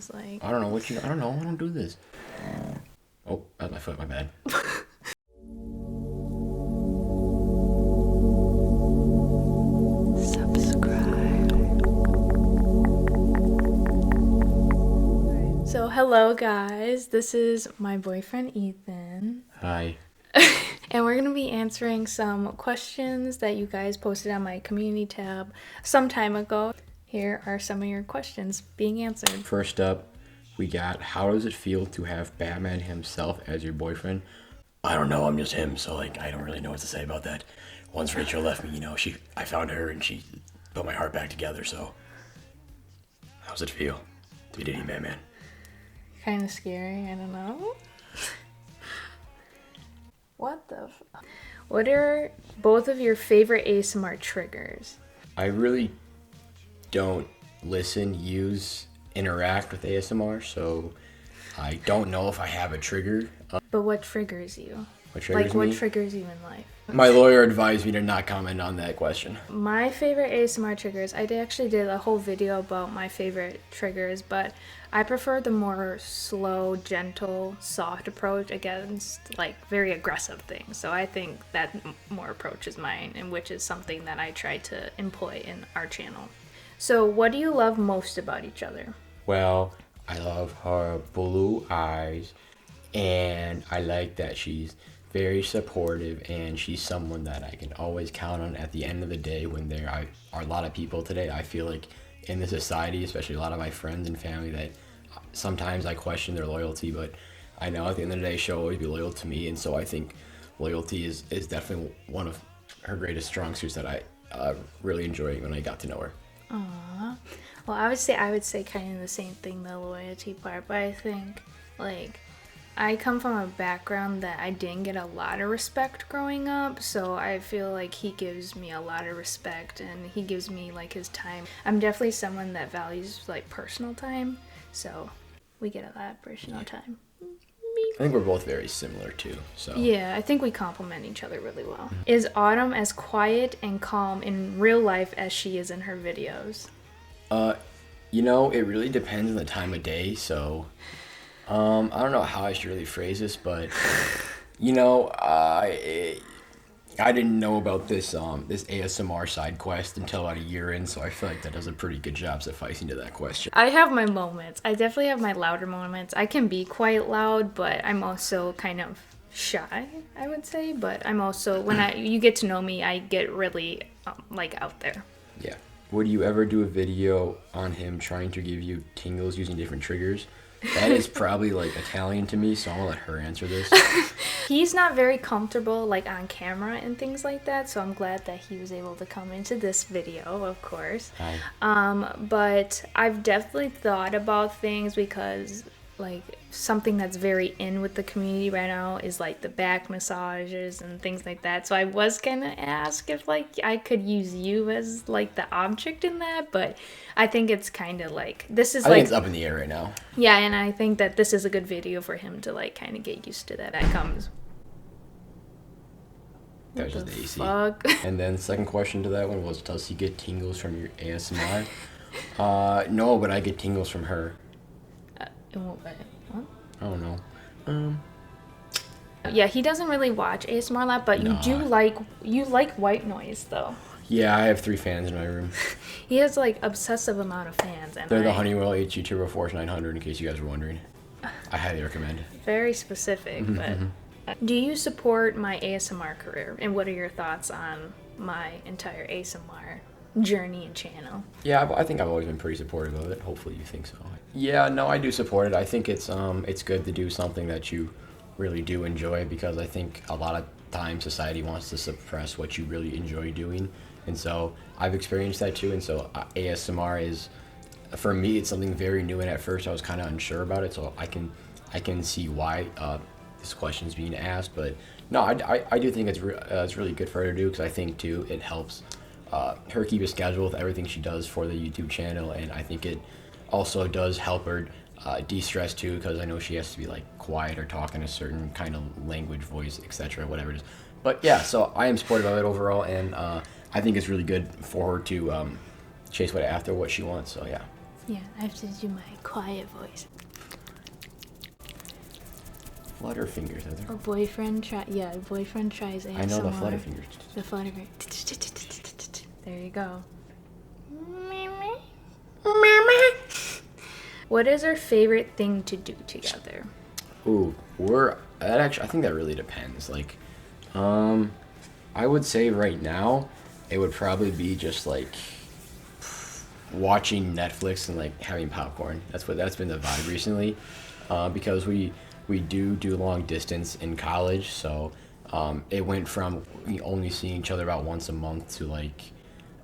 It's like, I don't know what you. I don't know. I don't do this. Oh, that's my foot. My bad. subscribe. So, hello guys. This is my boyfriend Ethan. Hi. And we're going to be answering some questions that you guys posted on my community tab some time ago. Here are some of your questions being answered. First up, we got, how does it feel to have Batman himself as your boyfriend? I don't know. I'm just him, so like I don't really know what to say about that. Once Rachel left me, I found her and she put my heart back together. So, how does it feel to be dating Batman? Kind of scary, I don't know. What the f- What are both of your favorite ASMR triggers? I really don't listen, use, interact with ASMR, so I don't know if I have a trigger. But what triggers you? What triggers What me? triggers you in life? My lawyer advised me to not comment on that question. My favorite ASMR triggers, actually did a whole video about my favorite triggers, but I prefer the more slow, gentle, soft approach against like very aggressive things. So I think that more approach is mine, and which is something that I try to employ in our channel. So what do you love most about each other? Well, I love her blue eyes, and I like that she's very supportive, and she's someone that I can always count on at the end of the day when there are a lot of people today. I feel like in the society, especially a lot of my friends and family, that sometimes I question their loyalty, but I know at the end of the day she'll always be loyal to me, and so I think loyalty is definitely one of her greatest strong suits that I really enjoyed when I got to know her. Aww. Well, I would say kind of the same thing, the loyalty part, but I think like I come from a background that I didn't get a lot of respect growing up, so I feel like he gives me a lot of respect and he gives me like his time. I'm definitely someone that values like personal time, so we get a lot of personal time. I think we're both very similar too. So Yeah, I think we complement each other really well. Is Autumn as quiet and calm in real life as she is in her videos? it really depends on the time of day. So I don't know how I should really phrase this, but I didn't know about this ASMR side quest until about a year in, so I feel like that does a pretty good job sufficing to that question. I have my moments. I definitely have my louder moments. I can be quite loud, but I'm also kind of shy, I would say. But I'm also, you get to know me, I get really like out there. Yeah. Would you ever do a video on him trying to give you tingles using different triggers? That is probably like Italian to me, so I'm gonna let her answer this. He's not very comfortable like on camera and things like that, so I'm glad that he was able to come into this video, of course. Hi. But I've definitely thought about things because like something that's very in with the community right now is like the back massages and things like that. So I was gonna ask if like I could use you as like the object in that, but I think it's kind of like this is I think like it's up in the air right now. yeah, and I think that this is a good video for him to like kind of get used to that. That comes. That was What just the the AC. fuck? And then the second question to that one was, does he get tingles from your ASMR? No, but I get tingles from her. What? I don't know. Yeah, he doesn't really watch ASMR a lot, but No. you like white noise though. Yeah, I have 3 fans in my room. He has like obsessive amount of fans, and They're the Honeywell HG Turbo Force 900, in case you guys were wondering. I highly recommend. very specific. But do you support my ASMR career, and what are your thoughts on my entire ASMR journey and channel? Yeah, I think I've always been pretty supportive of it. Hopefully you think so. Yeah, no, I do support it. I think it's good to do something that you really do enjoy, because I think a lot of times society wants to suppress what you really enjoy doing. And so I've experienced that too. And so ASMR is, for me, it's something very new. And at first I was kind of unsure about it. So I can see why this question is being asked. But no, I do think it's really good for her to do, because I think too it helps her keep a schedule with everything she does for the YouTube channel. And I think it also does help her de-stress too, because I know she has to be like quiet or talk in a certain kind of language, voice, etc., whatever it is. But yeah, so I am supportive of it overall, and I think it's really good for her to chase after what she wants. So yeah. Yeah, I have to do my quiet voice. Flutterfingers, are there? Or boyfriend tries ASMR. I know the flutterfingers. The flutterfingers. There you go. What is our favorite thing to do together? Ooh, I think that really depends. Like, I would say right now, it would probably be just like watching Netflix and like having popcorn. That's been the vibe recently, because we do long distance in college, so it went from we only seeing each other about once a month to like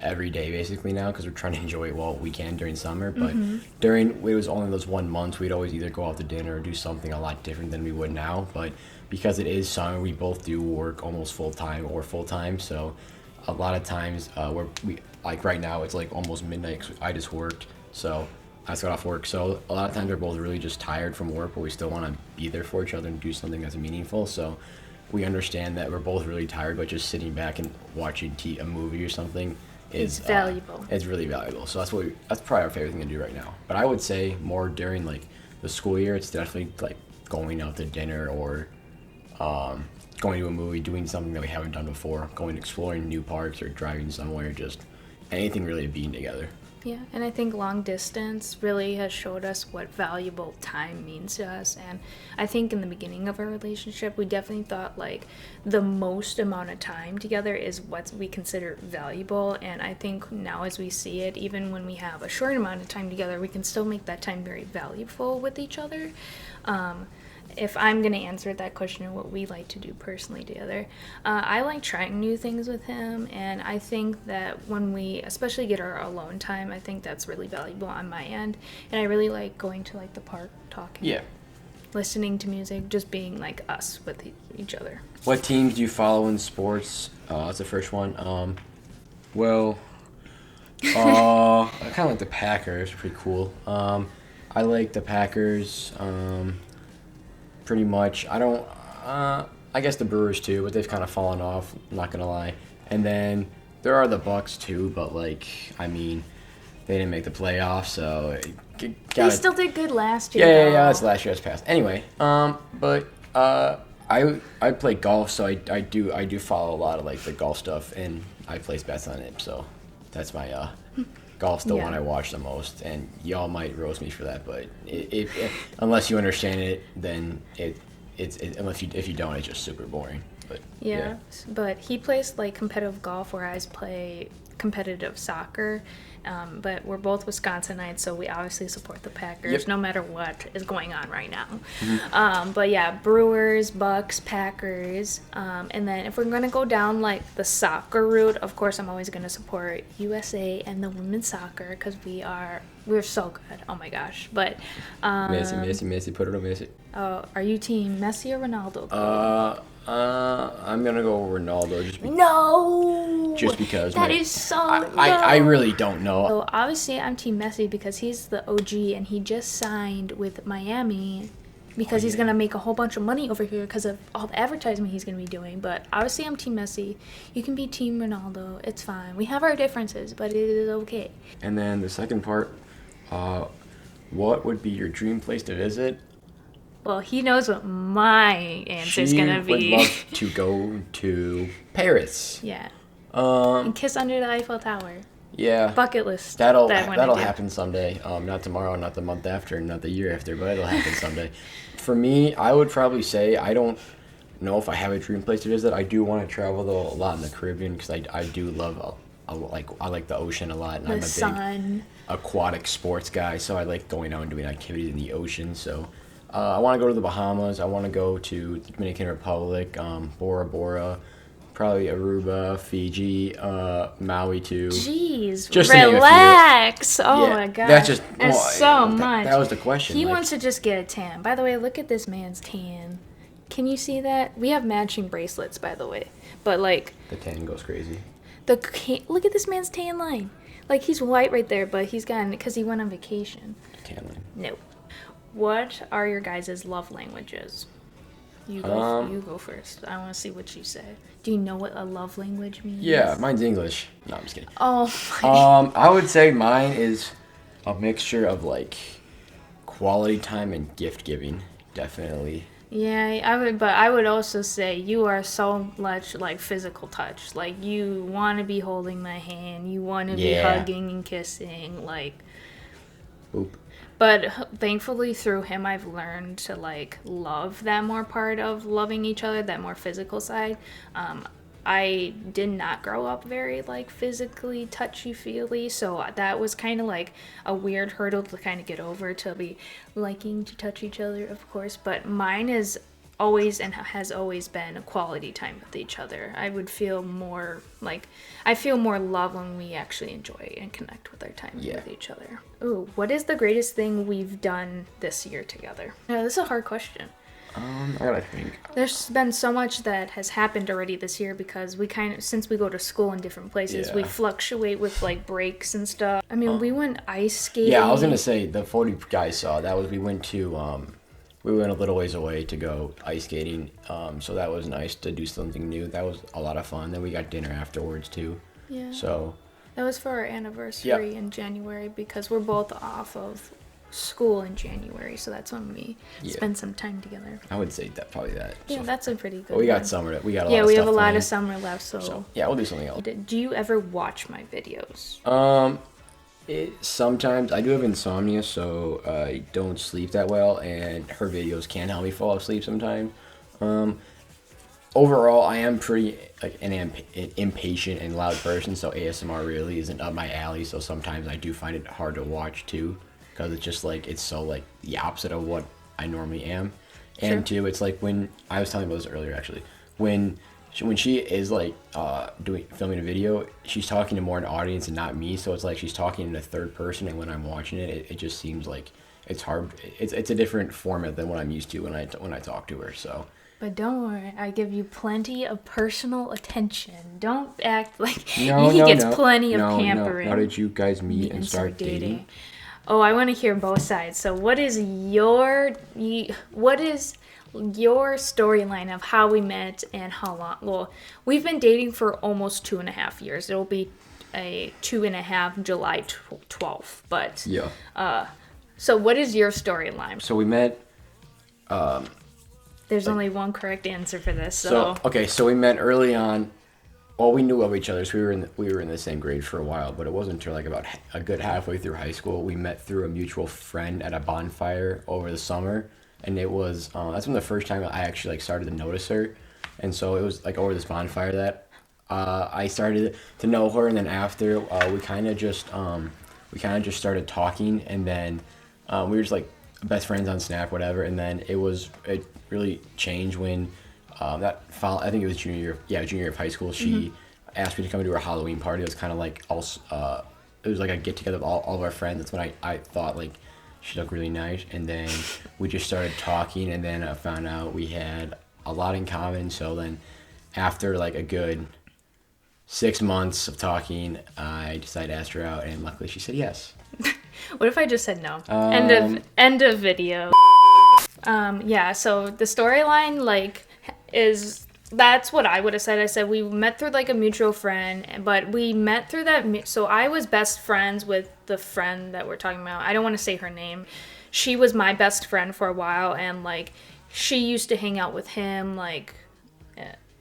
every day basically now, because we're trying to enjoy it while we can during summer. But it was only those 1 month, we'd always either go out to dinner or do something a lot different than we would now. But because it is summer, we both do work almost full time, so a lot of times we like right now it's like almost midnight 'cause I just worked, so I just got off work. So a lot of times we're both really just tired from work, but we still want to be there for each other and do something that's meaningful. So we understand that we're both really tired, but just sitting back and watching a movie or something is valuable. It's really valuable. So that's probably our favorite thing to do right now. But I would say more during like the school year, it's definitely like going out to dinner or going to a movie, doing something that we haven't done before, going exploring new parks or driving somewhere, just anything really being together. Yeah, and I think long distance really has showed us what valuable time means to us. And I think in the beginning of our relationship, we definitely thought like the most amount of time together is what we consider valuable. And I think now as we see it, even when we have a short amount of time together, we can still make that time very valuable with each other. If I'm going to answer that question, what we like to do personally together, I like trying new things with him, and I think that when we especially get our alone time, I think that's really valuable on my end, and I really like going to like the park, talking, Yeah. listening to music, just being like us with each other. What teams do you follow in sports? That's the first one. Well, I kind of like the Packers. Pretty cool. I like the Packers. Pretty much. I don't. I guess the Brewers too, but they've kind of fallen off. I'm not gonna lie. And then there are the Bucks too, but like, I mean, they didn't make the playoffs, so They still did good last year. Yeah. That's last year's past. Anyway, but I play golf, so I do follow a lot of like the golf stuff, and I place bets on it. So that's my golf's the one I watch the most, and y'all might roast me for that, but unless you understand it, then it's if you don't, it's just super boring. But yeah, but he plays like competitive golf, where I play competitive soccer. But we're both Wisconsinites, so we obviously support the Packers no matter what is going on right now. But yeah, Brewers, Bucks, Packers. And then if we're going to go down like the soccer route, of course I'm always going to support USA and the women's soccer, because we're so good. Oh my gosh. But Messi, put it on Messi. Are you team Messi or Ronaldo? I'm gonna go Ronaldo just because that is so I really don't know. So obviously I'm team Messi because he's the OG, and he just signed with Miami because he's gonna make a whole bunch of money over here because of all the advertisement he's gonna be doing. But obviously I'm team Messi. You can be team Ronaldo. It's fine. We have our differences, but it is okay. And then the second part, what would be your dream place to visit? Well, he knows what my answer is gonna be. She would love to go to Paris. Yeah. And kiss under the Eiffel Tower. Yeah. Bucket list. That'll happen someday. Not tomorrow, not the month after, not the year after, but it'll happen someday. For me, I would probably say I don't know if I have a dream place to visit. I do want to travel though a lot in the Caribbean, because I do love I like the ocean a lot, and I'm a big aquatic sports guy, so I like going out and doing activities in the ocean. So I want to go to the Bahamas. I want to go to the Dominican Republic, Bora Bora, probably Aruba, Fiji, Maui too. Jeez, just relax. Oh my God. That's just so much. That was the question. He wants to just get a tan. By the way, look at this man's tan. Can you see that? We have matching bracelets, by the way. But like, the tan goes crazy. Look at this man's tan line. Like, he's white right there, but he's gotten it because he went on vacation. Tan line. No. What are your guys' love languages? You go first. I want to see what you say. Do you know what a love language means? Yeah, mine's English. No, I'm just kidding. Oh my. I would say mine is A mixture of like quality time and gift giving, definitely. Yeah, but I would also say you are so much like physical touch. Like you want to be holding my hand, you want to be Yeah. hugging and kissing, like. Oop. But thankfully, through him, I've learned to like love that more part of loving each other, that more physical side. I did not grow up very like physically touchy feely, so that was kind of like a weird hurdle to kind of get over, to be liking to touch each other, of course. But mine is always and has always been a quality time with each other. I feel more love when we actually enjoy and connect with our time with each other. Ooh, what is the greatest thing we've done this year together? This is a hard question. I gotta think. There's been so much that has happened already this year because we since we go to school in different places, we fluctuate with like breaks and stuff. I mean, we went ice skating. Yeah, I was gonna say the 40 guys saw that was we went a little ways away to go ice skating. So that was nice to do something new. That was a lot of fun. Then we got dinner afterwards too. Yeah. So that was for our anniversary in January because we're both off of school in January, so that's when we spend some time together. I would say that probably that. Yeah, that's a pretty good. But we got summer. We got a lot of stuff. Yeah, we have a lot planned. of summer left, so yeah, we'll do something else. Do you ever watch my videos? Sometimes I do have insomnia, so I don't sleep that well, and her videos can help me fall asleep sometimes. Overall, I am pretty like an impatient and loud person, so ASMR really isn't up my alley. So sometimes I do find it hard to watch too, because it's just like it's so like the opposite of what I normally am. And two, it's like when I was telling about this earlier actually, when she is like filming a video, she's talking to more an audience and not me. So it's like she's talking in a third person, and when I'm watching it, it just seems like it's hard. It's a different format than what I'm used to when I talk to her. So. But don't worry, I give you plenty of personal attention. Don't act like he gets plenty of pampering. How did you guys meet and start dating? Oh, I want to hear both sides. So what is your storyline of how we met and how long? Well, we've been dating for almost 2.5 years. It'll be a 2.5 July 12th. But so what is your storyline? So we met. There's only one correct answer for this. So we met early on. Well, we knew of each other, so we were in the same grade for a while, but it wasn't until like about a good halfway through high school we met through a mutual friend at a bonfire over the summer, and it was that's when the first time I actually like started to notice her, and so it was like over this bonfire that I started to know her, and then after we kind of just started talking, and then we were just like best friends on Snap, whatever, and then it really changed when. I think it was junior year of high school. She asked me to come to her Halloween party. It was kind of like it was like a get together of all of our friends. That's when I thought like she looked really nice, and then we just started talking, and then I found out we had a lot in common. So then after like a good 6 months of talking, I decided to ask her out, and luckily she said yes. What if I just said no? End of video. So the storyline that's what I would have said. I said we met through like a mutual friend, but we met through that. So I was best friends with the friend that we're talking about. I don't want to say her name. She was my best friend for a while, and like she used to hang out with him like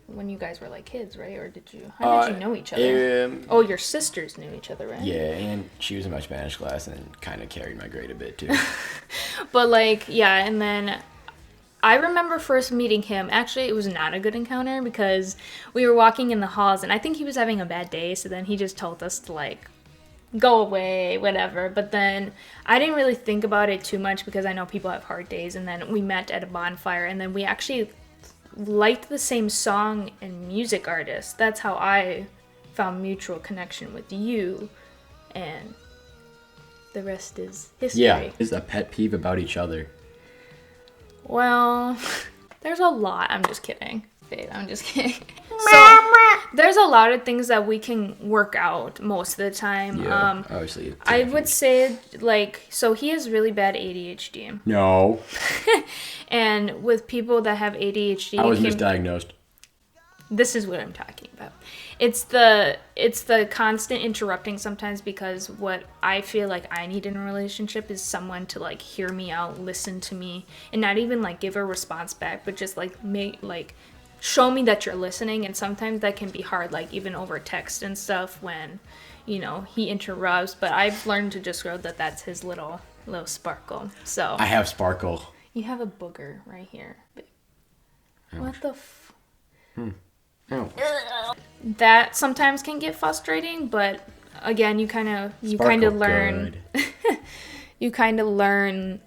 when you guys were like kids, right? Or how did you know each other? Your sisters knew each other, right? Yeah, and she was in my Spanish class and kind of carried my grade a bit too. But and then I remember first meeting him. Actually, it was not a good encounter because we were walking in the halls, and I think he was having a bad day, so then he just told us to like go away, whatever. But then I didn't really think about it too much because I know people have hard days, and then we met at a bonfire, and then we actually liked the same song and music artist. That's how I found mutual connection with you, and the rest is history. Yeah, is a pet peeve about each other. Well, there's a lot. I'm just kidding. Babe, I'm just kidding. So, there's a lot of things that we can work out most of the time. Yeah, obviously. I would say, so he has really bad ADHD. No. And with people that have ADHD... I was misdiagnosed. This is what I'm talking about. It's the constant interrupting sometimes, because what I feel like I need in a relationship is someone to like hear me out, listen to me, and not even like give a response back, but just like show me that you're listening. And sometimes that can be hard, like even over text and stuff when, he interrupts. But I've learned to just grow that that's his little sparkle. So I have sparkle. you have a booger right here. What the Oh. That sometimes can get frustrating, but again, you kind of learn you kind of learn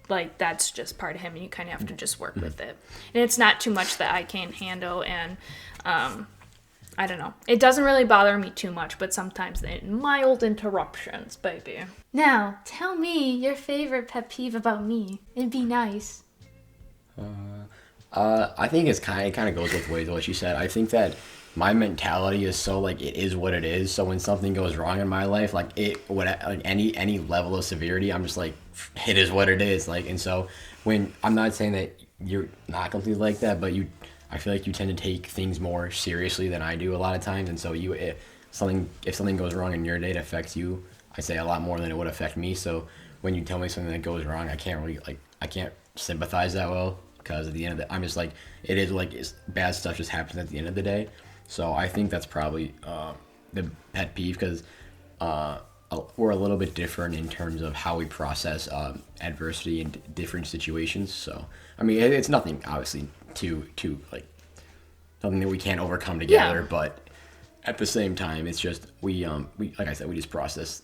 like that's just part of him, and you kind of have to just work with it. And it's not too much that I can't handle, and I don't know. It doesn't really bother me too much, but sometimes the mild interruptions, baby. Now, tell me your favorite pet peeve about me. It'd be nice. I think it kind of goes with what you said. I think that my mentality is so like it is what it is. So when something goes wrong in my life, like any level of severity, I'm just like it is what it is. Like, and so when I'm not saying that you're not completely like that, but I feel like you tend to take things more seriously than I do a lot of times. And so if something goes wrong in your day, it affects you, I say, a lot more than it would affect me. So when you tell me something that goes wrong, I can't sympathize that well. Because at the end of I'm just like, it is like bad stuff just happens at the end of the day. So I think that's probably the pet peeve, because we're a little bit different in terms of how we process adversity in different situations. So, I mean, it's nothing obviously too like something that we can't overcome together, but at the same time, it's just we like I said, we just process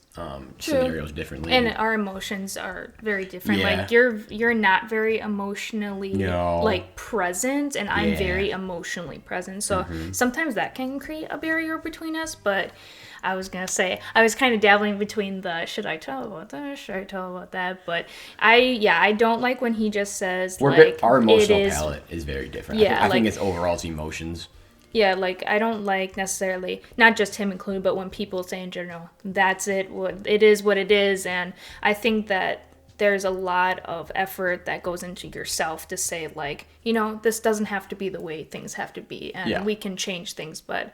scenarios differently, and our emotions are very different. Yeah. Like you're not very emotionally like present, and I'm very emotionally present. So sometimes that can create a barrier between us. But I was gonna say I was kind of dabbling between the should I tell about this, should I tell about that? But I don't like when he just says our emotional palette is very different. Yeah, I think it's overall it's emotions. Yeah, like, I don't like necessarily, not just him included, but when people say in general, that's it, it is what it is. And I think that there's a lot of effort that goes into yourself to say, like, this doesn't have to be the way things have to be, and we can change things. But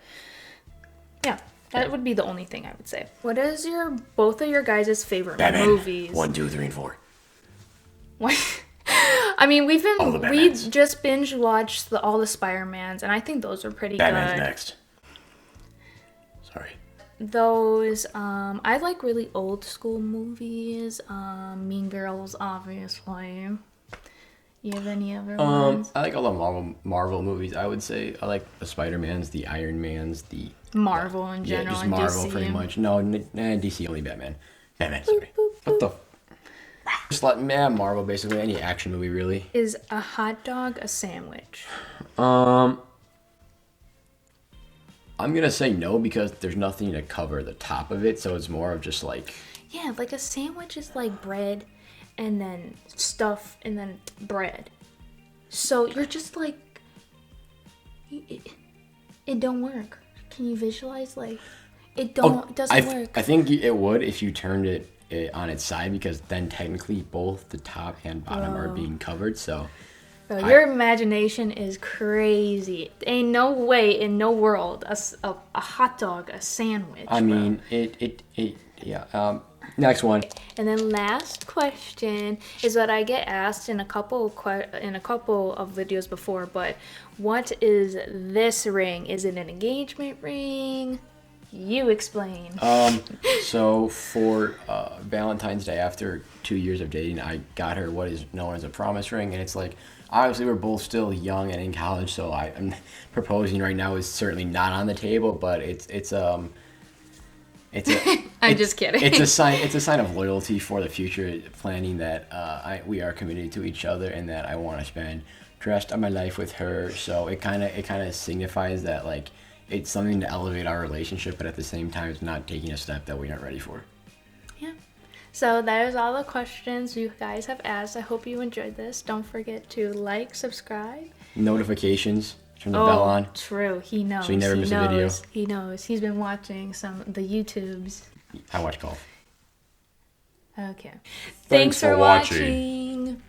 yeah, that would be the only thing I would say. What is both of your guys' favorite movies? 1, 2, 3, and 4. What? I mean, we just binge watched all the Spider-Mans, and I think those are pretty Batman's good. next. Sorry. Those, I like really old school movies. Mean Girls, obviously. You have any other ones? I like all the Marvel movies. I would say I like the Spider-Mans, the Iron Mans, the Marvel in general. Yeah, just Marvel DC. pretty much. No, DC only Batman. Batman, sorry. What the? Just like Marvel, basically any action movie, really. Is a hot dog a sandwich? I'm gonna say no, because there's nothing to cover the top of it, so it's more of just like. Yeah, like a sandwich is like bread, and then stuff, and then bread. So you're just like, it don't work. Can you visualize like, it doesn't work? I think it would if you turned it on its side, because then technically both the top and bottom are being covered. So Bro, your imagination is crazy. Ain't no way in no world a hot dog a sandwich. I mean, yeah. Next one. And then last question is what I get asked in a couple of videos before. But what is this ring? Is it an engagement ring? You explain. So for Valentine's Day, after 2 years of dating, I got her what is known as a promise ring, and it's like, obviously we're both still young and in college, so I'm proposing right now is certainly not on the table, but it's I'm just kidding. It's a sign of loyalty for the future, planning that we are committed to each other, and that I want to spend the rest of my life with her. So it kind of signifies that, like, it's something to elevate our relationship, but at the same time, it's not taking a step that we aren't ready for. Yeah. So that is all the questions you guys have asked. I hope you enjoyed this. Don't forget to like, subscribe. Notifications. Turn the bell on. True. He knows. So you never miss a video. He knows. He's been watching the YouTubes. I watch golf. Okay. Thanks for watching.